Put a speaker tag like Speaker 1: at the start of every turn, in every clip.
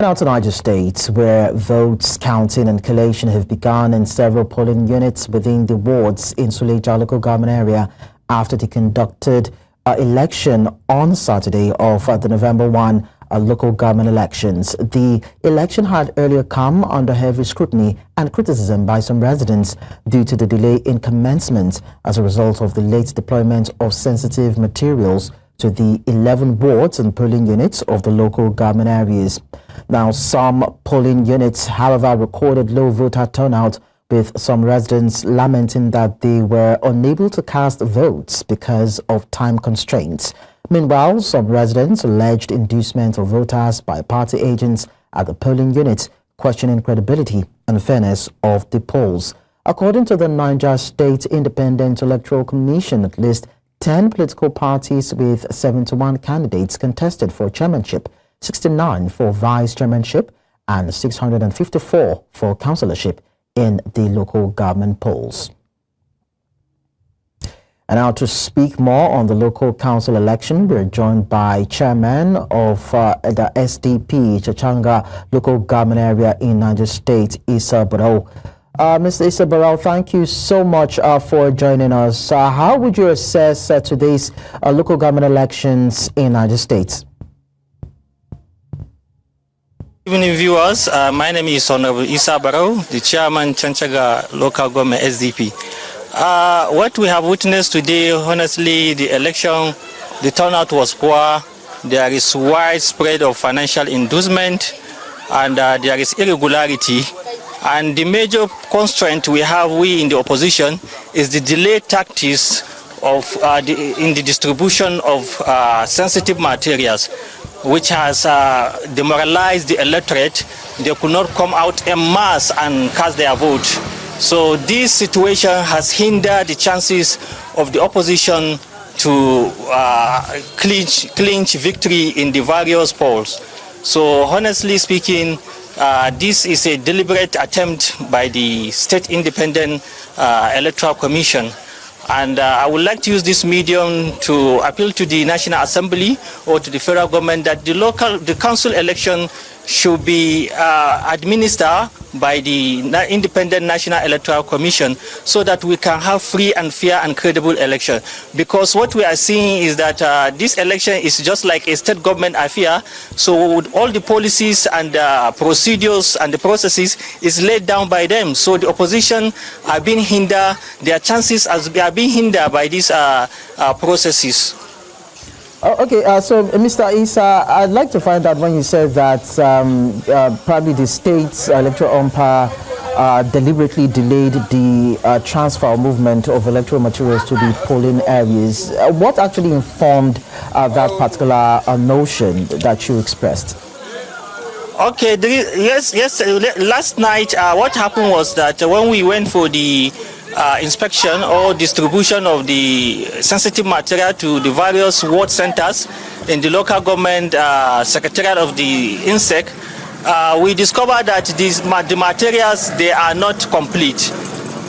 Speaker 1: Now to Niger State, where votes counting and collation have begun in several polling units within the wards in Suleja Local Government area after they conducted election on Saturday of the November 1 local government elections. The election had earlier come under heavy scrutiny and criticism by some residents due to the delay in commencement as a result of the late deployment of sensitive materials to the 11 wards and polling units of the local government areas. Now, some polling units, however, recorded low voter turnout, with some residents lamenting that they were unable to cast votes because of time constraints. Meanwhile, some residents alleged inducement of voters by party agents at the polling units, questioning credibility and fairness of the polls. According to the Niger State Independent Electoral Commission, at least 10 political parties with 71 candidates contested for chairmanship, 69 for vice-chairmanship, and 654 for councilorship in the local government polls. And now to speak more on the local council election, we're joined by chairman of the SDP Chanchaga Local Government area in Niger State, Isa Barau. Mr. Isa Barau, thank you so much for joining us. How would you assess today's local government elections in Niger State?
Speaker 2: Good evening, viewers. My name is Honorable Isa Barau, the chairman Chanchaga Local Government SDP. What we have witnessed today, honestly, the election, the turnout was poor. There is widespread of financial inducement, and there is irregularity. And the major constraint we in the opposition is the delay tactics of in the distribution of sensitive materials, which has demoralized the electorate. They could not come out en masse and cast their vote. So this situation has hindered the chances of the opposition to clinch victory in the various polls. So honestly speaking, this is a deliberate attempt by the State Independent Electoral Commission. And I would like to use this medium to appeal to the National Assembly or to the federal government that the council election should be administered by the Independent National Electoral Commission so that we can have free and fair and credible election. Because what we are seeing is that this election is just like a state government affair. So with all the policies and procedures and the processes is laid down by them. So the opposition are being hindered, their chances are being hindered by these processes.
Speaker 1: Okay, so Mr. Isa, I'd like to find out when you said that probably the state's electoral umpire deliberately delayed the transfer or movement of electoral materials to the polling areas. What actually informed that particular notion that you expressed?
Speaker 2: Okay, yes. Last night, what happened was that when we went for the inspection or distribution of the sensitive material to the various ward centers in the local government secretariat of the INSEC, we discovered that the materials, they are not complete.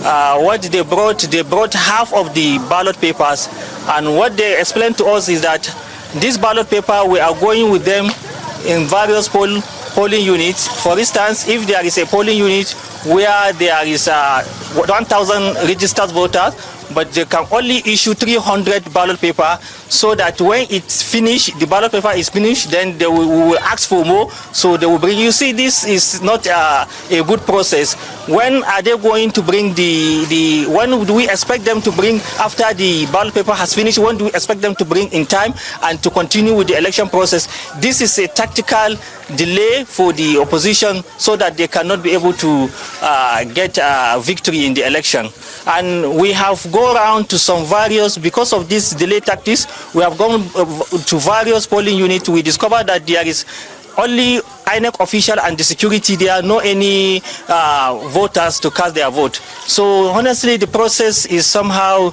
Speaker 2: What they brought half of the ballot papers, and what they explained to us is that this ballot paper, we are going with them in various polling units. For instance, if there is a polling unit where there is 1,000 registered voters, but they can only issue 300 ballot paper, so that when it's finished, the ballot paper is finished, then we will ask for more, so they will bring. You see, this is not a good process. When are they going to bring when do we expect them to bring after the ballot paper has finished? When do we expect them to bring in time and to continue with the election process? This is a tactical delay for the opposition so that they cannot be able to get victory in the election. And we have gone around to some various, because of this delay tactics, we have gone to various polling units. We discovered that there is only INEC official and the security. There are no any voters to cast their vote. So honestly, the process is somehow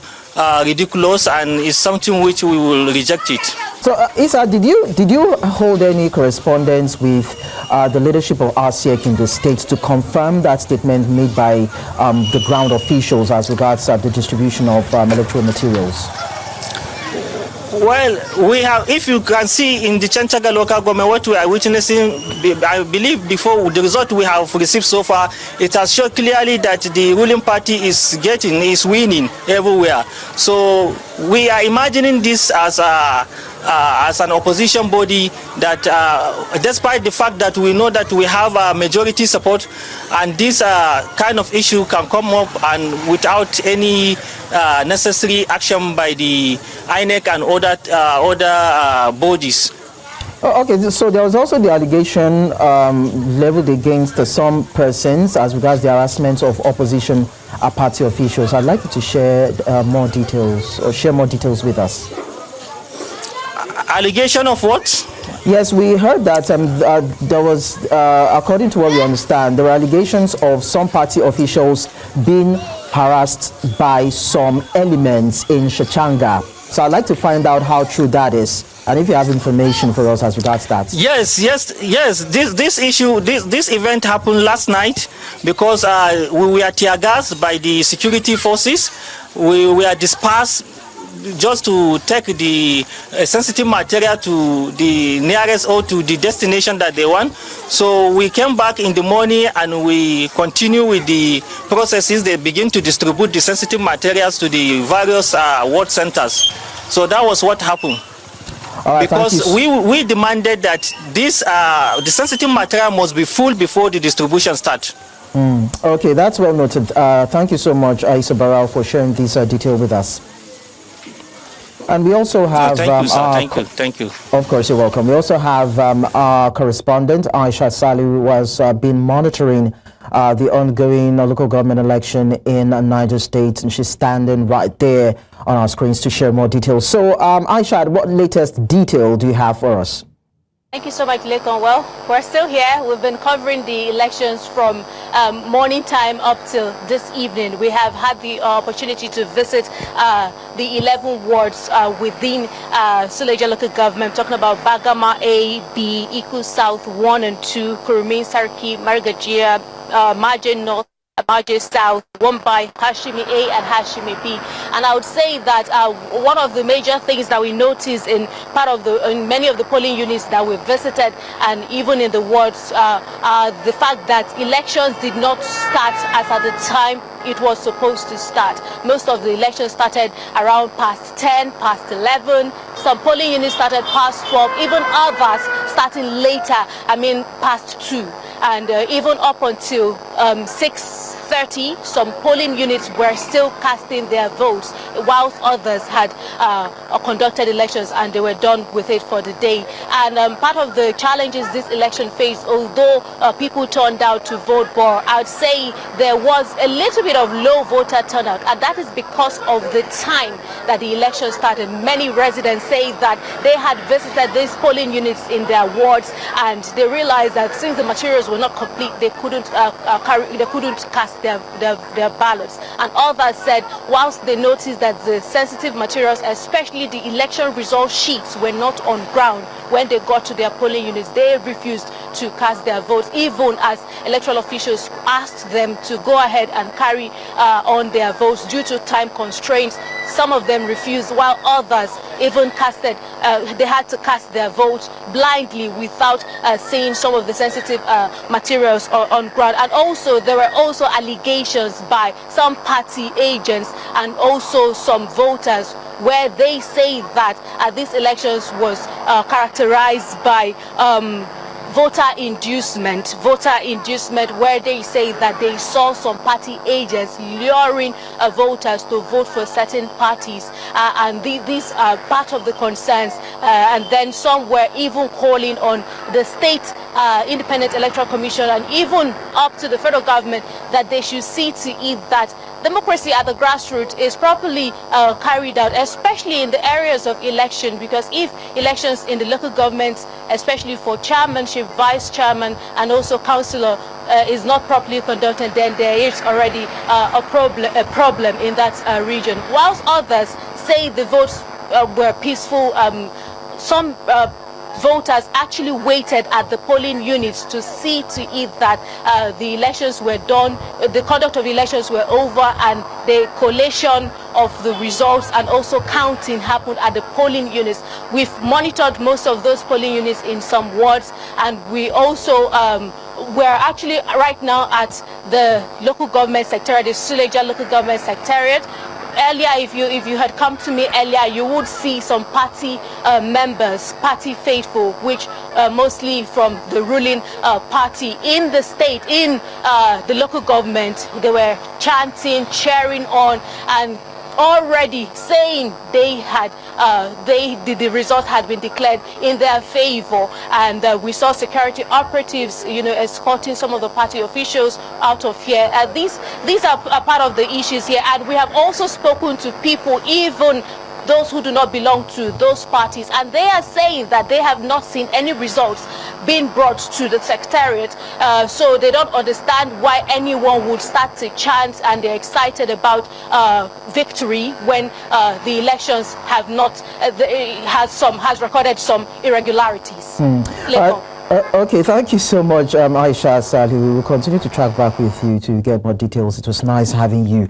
Speaker 2: ridiculous and is something which we will reject it.
Speaker 1: So Isa, did you hold any correspondence with the leadership of RCEC in the state to confirm that statement made by the ground officials as regards the distribution of electoral materials?
Speaker 2: Well, we have, if you can see in the Chanchaga Local Government, what we are witnessing, I believe before the result we have received so far, it has shown clearly that the ruling party is winning everywhere. So we are imagining this as an opposition body that, despite the fact that we know that we have a majority support, and this kind of issue can come up and without any necessary action by the INEC and other bodies.
Speaker 1: Oh, okay, so there was also the allegation leveled against some persons as regards the harassment of opposition party officials. I'd like you to share more details with us.
Speaker 2: Allegation of what?
Speaker 1: Yes, we heard that there was, according to what we understand, there were allegations of some party officials being harassed by some elements in Chanchaga. So I'd like to find out how true that is, and if you have information for us as regards that.
Speaker 2: Yes. This event happened last night because we were tear gassed by the security forces. We were dispersed just to take the sensitive material to the nearest or to the destination that they want. So we came back in the morning and we continue with the processes. They begin to distribute the sensitive materials to the various ward centers. So that was what happened.
Speaker 1: Right,
Speaker 2: because we demanded that this the sensitive material must be full before the distribution starts.
Speaker 1: Okay, that's well noted. Thank you so much, Isa Barau, for sharing this detail with us. And we also have...
Speaker 2: thank you, sir. Thank you.
Speaker 1: Of course, you're welcome. We also have our correspondent, Isa Barau, who has been monitoring the ongoing local government election in Niger State, and she's standing right there on our screens to share more details. So, Isa, what latest detail do you have for us?
Speaker 3: Thank you so much, Lekon. Well, we're still here. We've been covering the elections from morning time up till this evening. We have had the opportunity to visit the 11 wards within Suleja Local Government, talking about Bagama A, B, Iku South 1 and 2, Kurumin, Sarki, Margajia, Margin North, Niger South, Wombai, Hashimi A and Hashimi B. And I would say that one of the major things that we noticed in many of the polling units that we visited and even in the wards are the fact that elections did not start as at the time it was supposed to start. Most of the elections started around past 10, past 11. Some polling units started past 12, even others starting later, past 2. And even up until 6:30, some polling units were still casting their votes, whilst others had conducted elections and they were done with it for the day. And part of the challenges this election faced, although people turned out to vote, but I would say there was a little bit of low voter turnout, and that is because of the time that the election started. Many residents say that they had visited these polling units in their wards and they realized that since the materials were not complete, they couldn't cast their ballots. And others said whilst they noticed that the sensitive materials, especially the election result sheets, were not on ground when they got to their polling units, they refused to cast their votes, even as electoral officials asked them to go ahead and carry on their votes due to time constraints. Some of them refused, while others even they had to cast their votes blindly without seeing some of the sensitive materials on ground. And also there were also allegations by some party agents and also some voters where they say that these elections was characterized by voter inducement, where they say that they saw some party agents luring voters to vote for certain parties, and these are part of the concerns. And then some were even calling on the state Independent Electoral Commission and even up to the federal government that they should see to it that democracy at the grassroots is properly carried out, especially in the areas of election, because if elections in the local governments, especially for chairmanship, vice chairman and also councillor, is not properly conducted, then there is already a problem in that region. Whilst others say the votes were peaceful, some voters actually waited at the polling units to see to it that the elections were done, the conduct of elections were over, and the collation of the results and also counting happened at the polling units. We've monitored most of those polling units in some wards, and we also we're actually right now at the local government secretariat, the Suleja Local Government secretariat. Earlier, if you had come to me earlier, you would see some party members, party faithful, which mostly from the ruling party in the state, in the local government. They were chanting, cheering on, and already saying they had the results had been declared in their favor, and we saw security operatives, escorting some of the party officials out of here. These are a part of the issues here, and we have also spoken to people, even those who do not belong to those parties, and they are saying that they have not seen any results being brought to the secretariat, so they don't understand why anyone would start to chant, and they're excited about victory when the elections have not has recorded some irregularities.
Speaker 1: Okay, thank you so much, Isa Barau. We will continue to track back with you to get more details. It was nice having you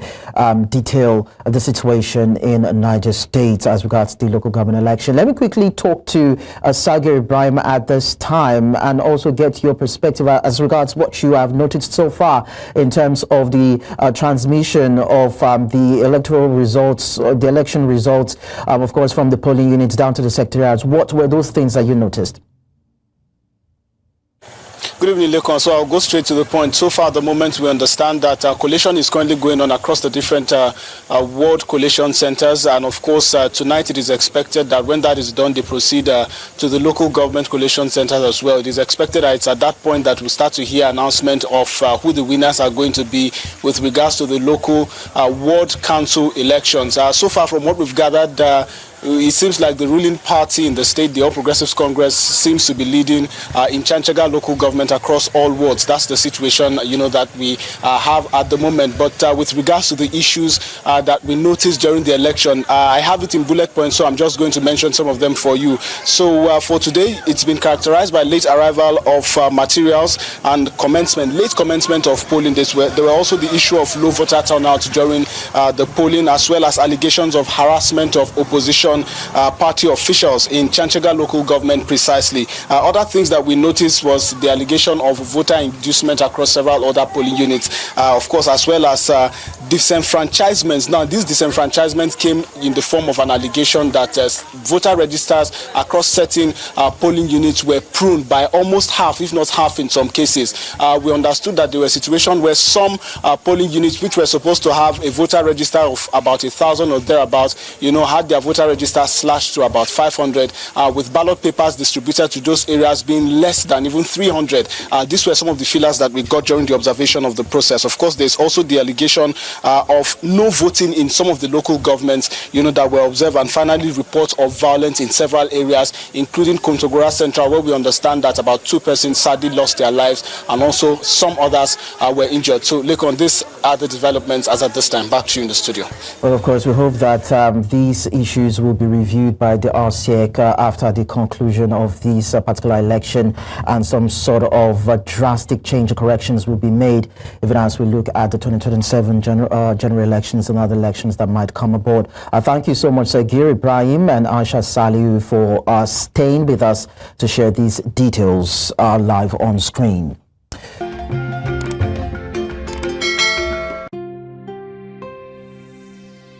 Speaker 1: detail the situation in Niger State as regards the local government election. Let me quickly talk to Isa Barau at this time and also get your perspective as regards what you have noticed so far in terms of the transmission of the electoral results, the election results, of course, from the polling units down to the secretariats. What were those things that you noticed?
Speaker 4: Good evening, Lekon. So I'll go straight to the point. So far, at the moment, we understand that collation is currently going on across the different ward collation centers. And of course, tonight it is expected that when that is done, they proceed to the local government collation centers as well. It is expected that it's at that point that we'll start to hear announcement of who the winners are going to be with regards to the local ward council elections. So far, from what we've gathered, it seems like the ruling party in the state, the All Progressives Congress, seems to be leading in Chanchaga Local Government across all wards. That's the situation, that we have at the moment. But with regards to the issues that we noticed during the election, I have it in bullet points, so I'm just going to mention some of them for you. So for today, it's been characterized by late arrival of materials and late commencement of polling. There were also the issue of low voter turnout during the polling, as well as allegations of harassment of opposition party officials in Chanchaga Local Government precisely. Other things that we noticed was the allegation of voter inducement across several other polling units, of course, as well as disenfranchisements. Now, these disenfranchisements came in the form of an allegation that voter registers across certain polling units were pruned by almost half, if not half in some cases. We understood that there were situations where some polling units, which were supposed to have a voter register of about 1,000 or thereabouts, had their voter register slashed to about 500, with ballot papers distributed to those areas being less than even 300. These were some of the feelers that we got during the observation of the process. Of course, there's also the allegation of no voting in some of the local governments, that were observed, and finally reports of violence in several areas, including Kontagora Central, where we understand that about 2 persons sadly lost their lives, and also some others were injured. So, Lekon, these are the developments as at this time. Back to you in the studio.
Speaker 1: Well, of course, we hope that these issues will be reviewed by the RCEC after the conclusion of this particular election, and some sort of drastic change or corrections will be made even as we look at the 2027 general elections and other elections that might come aboard. Thank you so much, Isa Barau and Isa Barau, for staying with us to share these details live on screen.